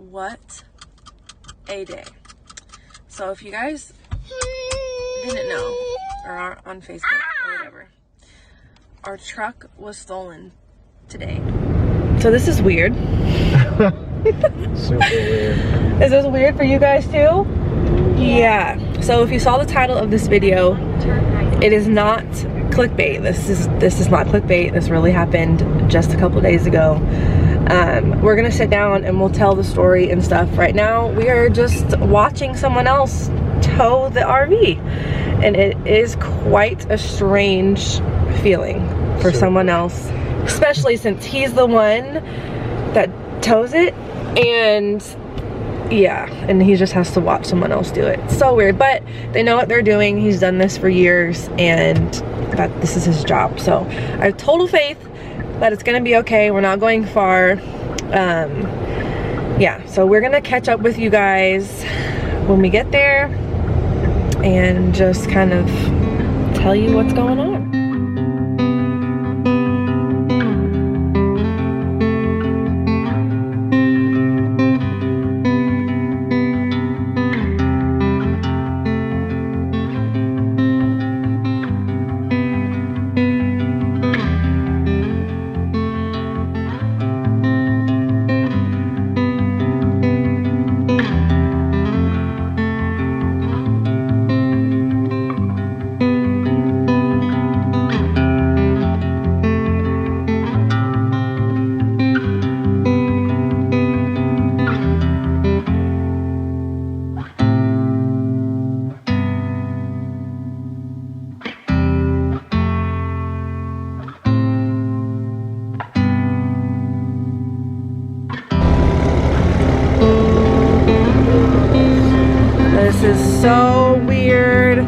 What a day. So if you guys didn't know, or are on Facebook or whatever, our truck was stolen today. So this is weird. Super weird. Is this weird for you guys too? Yeah. So if you saw the title of this video, it is not clickbait. This is not clickbait. This really happened just a couple days ago. We're gonna sit down and we'll tell the story and stuff. Right now we are just watching someone else tow the RV, and it is quite a strange feeling for someone else, especially since he's the one that tows it, and yeah, and he just has to watch someone else do it. So weird, but they know what they're doing. He's done this for years, and that this is his job. So I have total faith that it's gonna be okay. We're not going far. Yeah, so we're gonna catch up with you guys when we get there and just kind of tell you what's going on. This is so weird.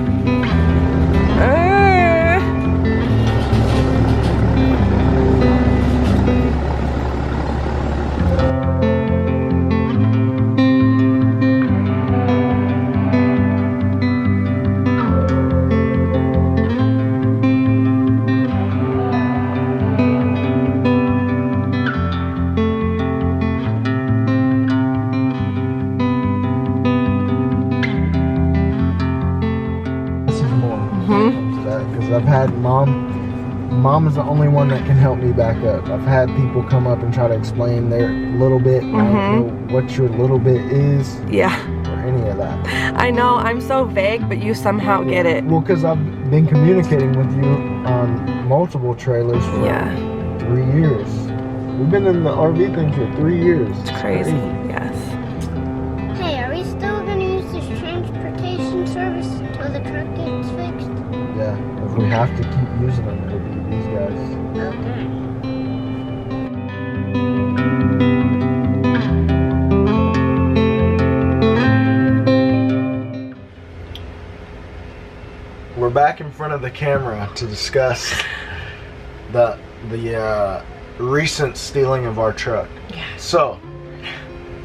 Because I've had mom is the only one that can help me back up. I've had people come up and try to explain their little bit. I don't know what your little bit is. Yeah. Or any of that. I know, I'm so vague, but you somehow get it. Well, because I've been communicating with you on multiple trailers for 3 years. We've been in the RV thing for 3 years. It's crazy. Yes. Hey, are we still going to use this transportation service until the truck gets fixed? Yeah, if we have to keep using them, it'll be these guys. Okay. We're back in front of the camera to discuss the recent stealing of our truck. Yeah. So,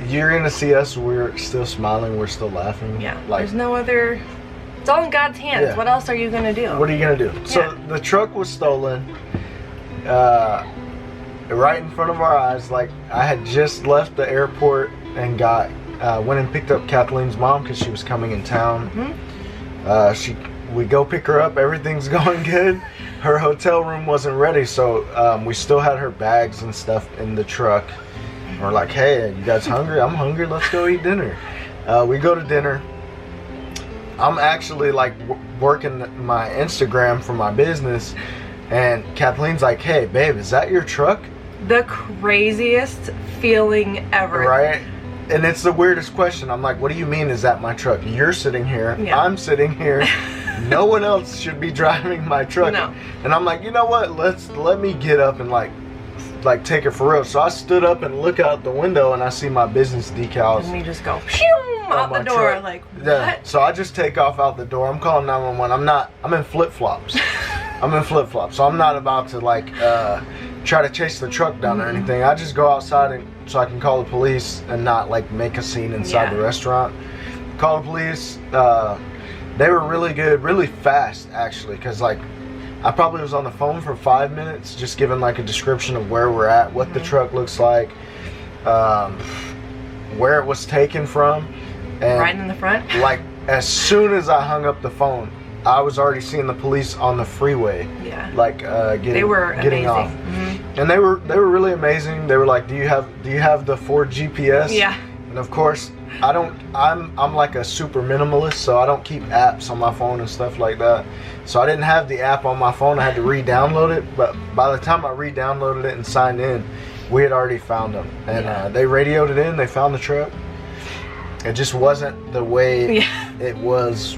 you're gonna see us, we're still smiling, we're still laughing. Yeah, like, there's no other, it's all in God's hands. Yeah. What else are you gonna do? What are you gonna do? So the truck was stolen right in front of our eyes. Like, I had just left the airport and went and picked up Kathleen's mom because she was coming in town. We go pick her up, everything's going good. Her hotel room wasn't ready, so we still had her bags and stuff in the truck. We're like, hey, you guys hungry? I'm hungry, let's go eat dinner. We go to dinner. I'm actually like working my Instagram for my business, and Kathleen's like, hey babe, is that your truck? The craziest feeling ever. Right? And it's the weirdest question. I'm like, what do you mean is that my truck? You're sitting here, I'm sitting here. No one else should be driving my truck. No. And I'm like, you know what? Let me get up and like take it for real. So I stood up and look out the window and I see my business decals. And we just go pew out the door, truck. like what? Yeah. So I just take off out the door. I'm calling 911. I'm in flip flops. I'm in flip flops. So I'm not about to like try to chase the truck down or anything. I just go outside so I can call the police and not like make a scene inside the restaurant. Call the police. They were really good, really fast actually, because like I probably was on the phone for 5 minutes just giving like a description of where we're at, what the truck looks like. where it was taken from. And Right in the front. like as soon as I hung up the phone, I was already seeing the police on the freeway. Yeah. Like They were getting amazing. off. And they were really amazing. They were like, do you have the Ford GPS? Yeah. And of course, I'm like a super minimalist, so I don't keep apps on my phone and stuff like that. So I didn't have the app on my phone. I had to re-download it. But by the time I re-downloaded it and signed in, we had already found them. And they radioed it in. They found the truck. It just wasn't the way it was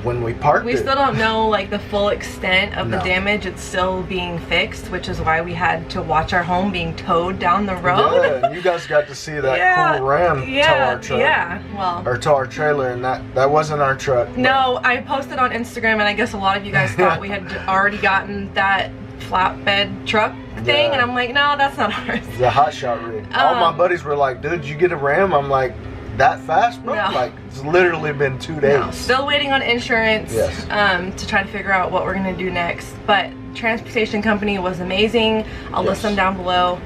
when we parked it. We still don't know like the full extent of the damage. It's still being fixed, which is why we had to watch our home being towed down the road. Yeah, and you guys got to see that cool Ram tow our truck. Yeah, well. Or tow our trailer, and that wasn't our truck. No, I posted on Instagram, and I guess a lot of you guys thought we had already gotten that flatbed truck thing, and I'm like, no, that's not ours. The hot shot rig. All my buddies were like, dude, did you get a Ram? I'm like, that fast, bro? No. Like, it's literally been 2 days. No, still waiting on insurance to try to figure out what we're gonna do next. But transportation company was amazing. I'll list them down below.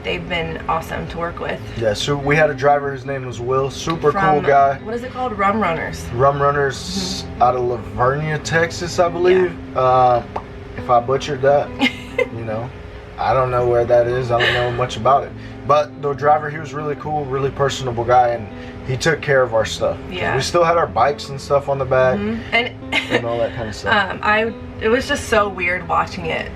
They've been awesome to work with. Yeah, so we had a driver, his name was Will, super From, cool guy. What is it called? Rum Runners. Rum Runners out of Lavernia, Texas, I believe. If I butchered that, you know, I don't know where that is. I don't know much about it. But the driver, he was really cool, really personable guy, and he took care of our stuff. Yeah. We still had our bikes and stuff on the back And all that kind of stuff. it was just so weird watching it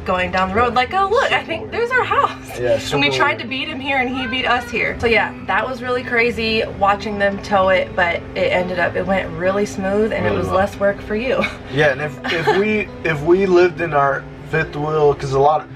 going down the road. Like, oh look, I think there's our house. Yeah, and we tried to beat him here, and he beat us here. So yeah, that was really crazy watching them tow it, but it went really smooth, and really it was less work for you. Yeah, and if we lived in our fifth wheel, because a lot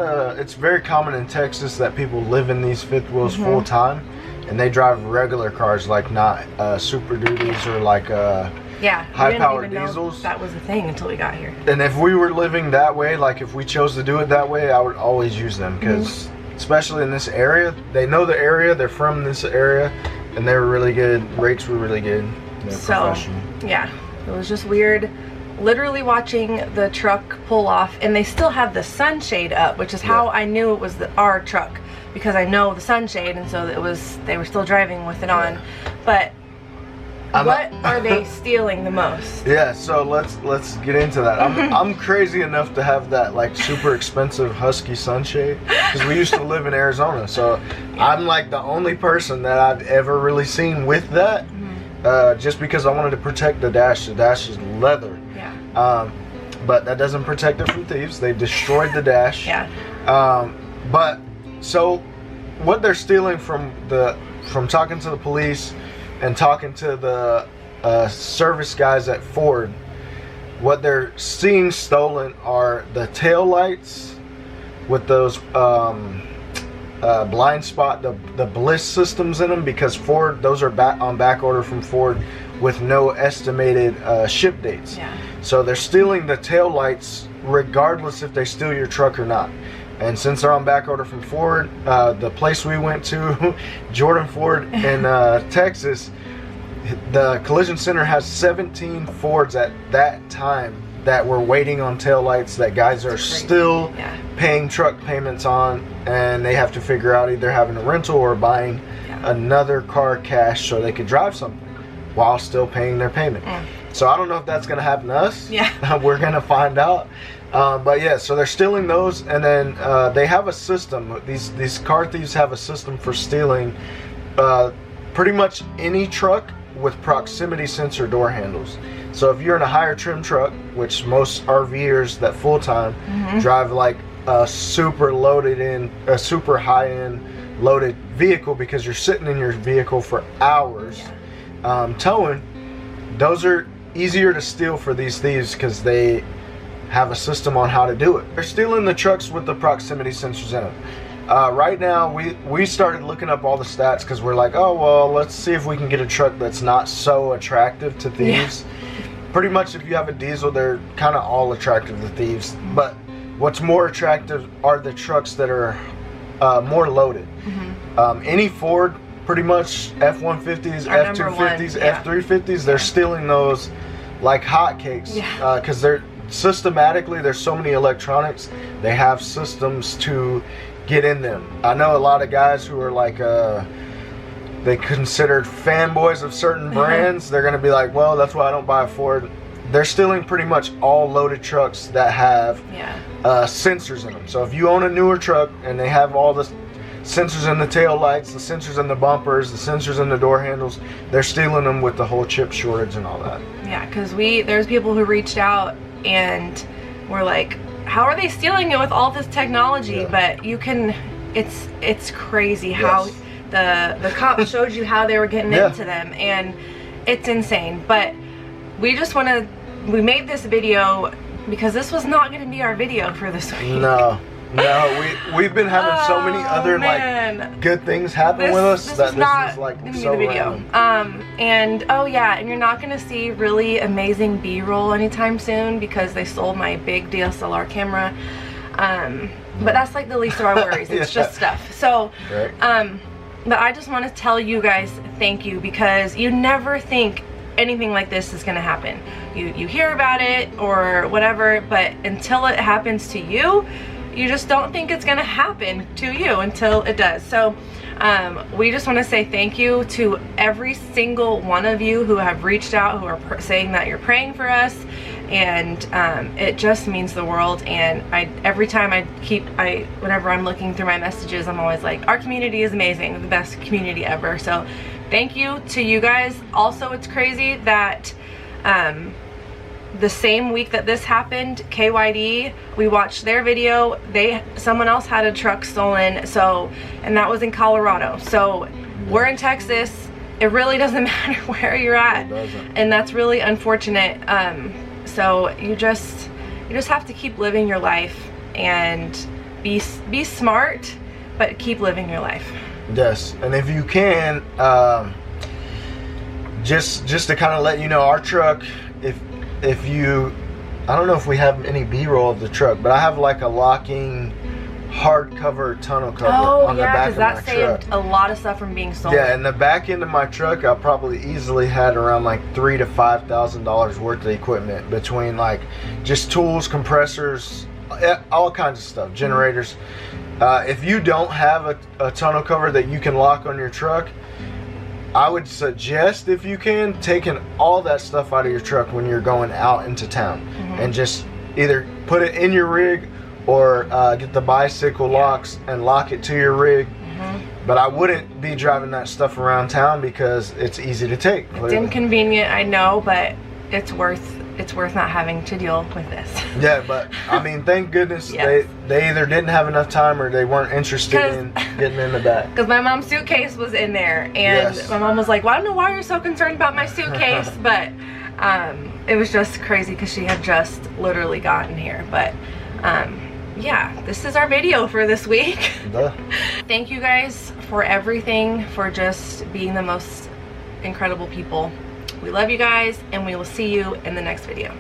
of it's very common in Texas that people live in these fifth wheels full time, and they drive regular cars, like not Super Duties or like high power diesels. That was a thing until we got here. And if we were living that way, like if we chose to do it that way, I would always use them, because especially in this area, they know the area, they're from this area, and they were really good. Rates were really good. They're professional. Yeah, it was just weird. Literally watching the truck pull off, and they still have the sunshade up, which is how I knew it was our truck, because I know the sunshade, and so they were still driving with it on. But what are they stealing the most? Yeah, so let's get into that. I'm crazy enough to have that like super expensive Husky sunshade, because we used to live in Arizona, so I'm like the only person that I've ever really seen with that. Just because I wanted to protect the dash. The dash is leather. Yeah. But that doesn't protect it from thieves. They destroyed the dash. Yeah. But so what they're stealing from talking to the police and talking to the service guys at Ford, what they're seeing stolen are the tail lights with those blind spot, the bliss systems in them, because Ford, those are on back order from Ford with no estimated ship dates. Yeah. So they're stealing the tail lights regardless if they steal your truck or not. And since they're on back order from Ford, the place we went to, Jordan Ford in Texas, the collision center has 17 Fords at that time that were waiting on tail lights that guys are still paying truck payments on, and they have to figure out either having a rental or buying another car cash so they could drive something while still paying their payment. So I don't know if that's going to happen to us. Yeah. We're going to find out. But yeah, so they're stealing those, and then they have a system. These car thieves have a system for stealing pretty much any truck with proximity sensor door handles. So if you're in a higher trim truck, which most RVers that full-time drive like a super high-end loaded vehicle, because you're sitting in your vehicle for hours towing, those are easier to steal for these thieves because they have a system on how to do it. They're stealing the trucks with the proximity sensors in them. Right now, we started looking up all the stats because we're like, oh, well, let's see if we can get a truck that's not so attractive to thieves. Pretty much if you have a diesel, they're kind of all attractive to thieves. But what's more attractive are the trucks that are more loaded. Any Ford, pretty much F-150s, F-250s, F-350s, they're stealing those like hotcakes. Because they're systematically, there's so many electronics, they have systems to get in them. I know a lot of guys who are like they considered fanboys of certain brands, they're gonna be like, well, that's why I don't buy a Ford. They're stealing pretty much all loaded trucks that have sensors in them. So if you own a newer truck and they have all the sensors in the tail lights, the sensors in the bumpers, the sensors in the door handles, they're stealing them with the whole chip shortage and all that. Yeah, because there's people who reached out and were like, how are they stealing it with all this technology? But you can, it's crazy how the cop showed you how they were getting into them, and it's insane. But we just want to, we made this video because this was not going to be our video for this week. No, we've been having so many other like good things happen with us that this is like so random. And oh yeah, and you're not going to see really amazing B-roll anytime soon because they sold my big DSLR camera. But that's like the least of our worries. It's just stuff. So, but I just want to tell you guys thank you, because you never think anything like this is going to happen. You hear about it or whatever, but until it happens to you, you just don't think it's going to happen to you until it does. So we just want to say thank you to every single one of you who have reached out, who are saying that you're praying for us, and it just means the world. And every time whenever I'm looking through my messages, I'm always like, our community is amazing, the best community ever. So thank you to you guys. Also, it's crazy that the same week that this happened, KYD, we watched their video, someone else had a truck stolen, so, and that was in Colorado. So we're in Texas. It really doesn't matter where you're at, and that's really unfortunate. So you just have to keep living your life and be smart, but keep living your life. Yes, and if you can, just to kind of let you know, our truck, if you, I don't know if we have any B-roll of the truck, but I have like a locking hardcover tonneau cover on the back of my truck. Oh yeah, because that saved a lot of stuff from being stolen. Yeah, and the back end of my truck, I probably easily had around like $3,000 to $5,000 worth of equipment between like just tools, compressors, all kinds of stuff, generators. If you don't have a tonneau cover that you can lock on your truck, I would suggest, if you can, taking all that stuff out of your truck when you're going out into town, and just either put it in your rig or get the bicycle locks and lock it to your rig. But I wouldn't be driving that stuff around town because it's easy to take. It's inconvenient, I know, but it's worth not having to deal with this. Yeah, but I mean, thank goodness they either didn't have enough time or they weren't interested in getting in the back. Because my mom's suitcase was in there, and my mom was like, well, I don't know why you're so concerned about my suitcase, but it was just crazy because she had just literally gotten here. But yeah, this is our video for this week. Thank you guys for everything, for just being the most incredible people. We love you guys, and we will see you in the next video.